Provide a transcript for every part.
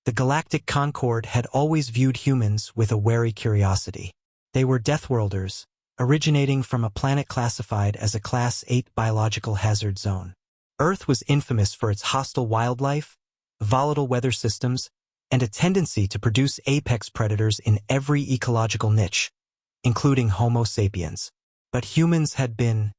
The Galactic Concord had always viewed humans with a wary curiosity. They were Deathworlders, originating from a planet classified as a Class 8 biological hazard zone. Earth was infamous for its hostile wildlife, volatile weather systems, and a tendency to produce apex predators in every ecological niche, including Homo sapiens. But humans had been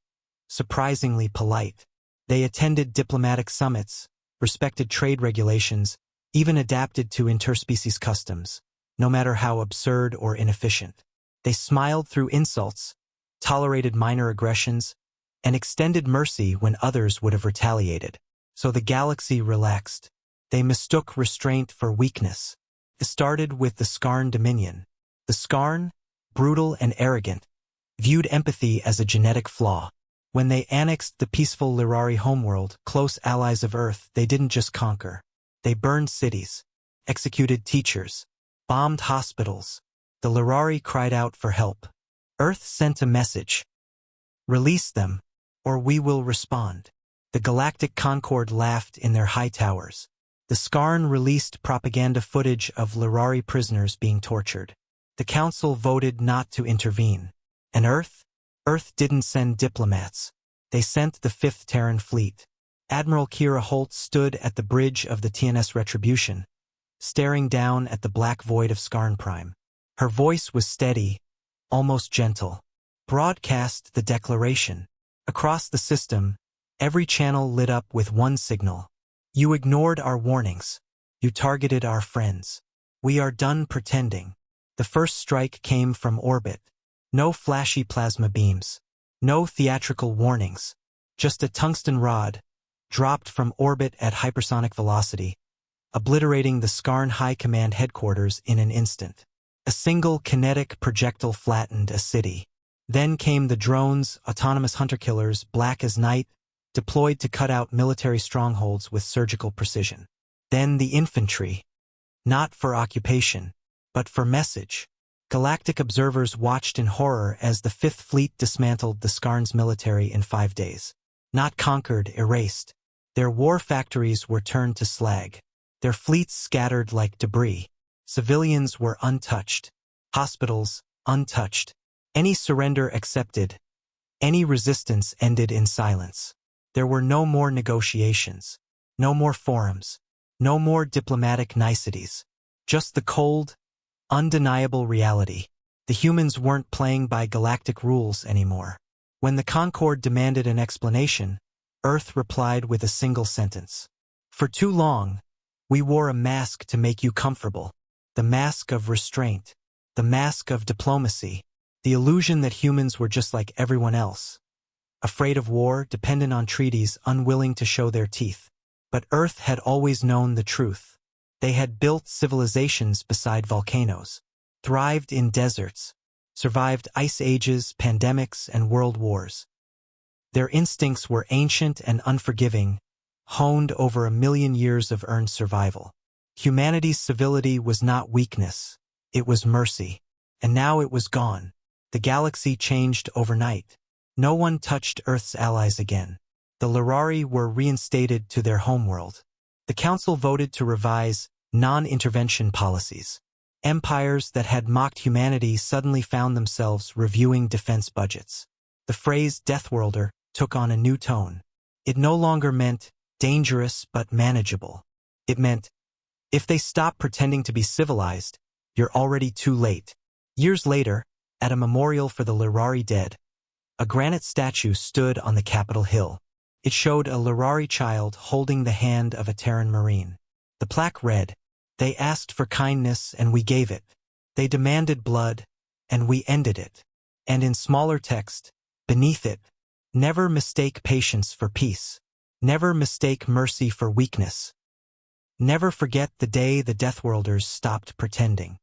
surprisingly polite. They attended diplomatic summits, respected trade regulations, even adapted to interspecies customs, no matter how absurd or inefficient. They smiled through insults, tolerated minor aggressions, and extended mercy when others would have retaliated. So the galaxy relaxed. They mistook restraint for weakness. It started with the Skarn Dominion. The Skarn, brutal and arrogant, viewed empathy as a genetic flaw. When they annexed the peaceful Lirari homeworld, close allies of Earth, they didn't just conquer. They burned cities, executed teachers, bombed hospitals. The Lirari cried out for help. Earth sent a message. Release them, or we will respond. The Galactic Concord laughed in their high towers. The Skarn released propaganda footage of Lirari prisoners being tortured. The Council voted not to intervene. And Earth didn't send diplomats. They sent the 5th Terran Fleet. Admiral Kira Holt stood at the bridge of the TNS Retribution, staring down at the black void of Skarn Prime. Her voice was steady, almost gentle. Broadcast the declaration. Across the system, every channel lit up with one signal. You ignored our warnings. You targeted our friends. We are done pretending. The first strike came from orbit. No flashy plasma beams. No theatrical warnings. Just a tungsten rod, dropped from orbit at hypersonic velocity, obliterating the Skarn High Command headquarters in an instant. A single kinetic projectile flattened a city. Then came the drones, autonomous hunter-killers, black as night, deployed to cut out military strongholds with surgical precision. Then the infantry. Not for occupation, but for message. Galactic observers watched in horror as the 5th Fleet dismantled the Skarn's military in 5 days. Not conquered, erased. Their war factories were turned to slag. Their fleets scattered like debris. Civilians were untouched. Hospitals, untouched. Any surrender accepted. Any resistance ended in silence. There were no more negotiations. No more forums. No more diplomatic niceties. Just the cold, undeniable reality. The humans weren't playing by galactic rules anymore. When the Concord demanded an explanation, Earth replied with a single sentence. For too long, we wore a mask to make you comfortable. The mask of restraint. The mask of diplomacy. The illusion that humans were just like everyone else. Afraid of war, dependent on treaties, unwilling to show their teeth. But Earth had always known the truth. They had built civilizations beside volcanoes, thrived in deserts, survived ice ages, pandemics, and world wars. Their instincts were ancient and unforgiving, honed over 1,000,000 years of earned survival. Humanity's civility was not weakness, it was mercy. And now it was gone. The galaxy changed overnight. No one touched Earth's allies again. The Lirari were reinstated to their homeworld. The Council voted to revise non-intervention policies. Empires that had mocked humanity suddenly found themselves reviewing defense budgets. The phrase Deathworlder took on a new tone. It no longer meant dangerous but manageable. It meant, if they stop pretending to be civilized, you're already too late. Years later, at a memorial for the Lirari dead, a granite statue stood on the Capitol Hill. It showed a Lirari child holding the hand of a Terran Marine. The plaque read, "They asked for kindness and we gave it. They demanded blood and we ended it." And in smaller text, beneath it, "Never mistake patience for peace. Never mistake mercy for weakness. Never forget the day the Deathworlders stopped pretending."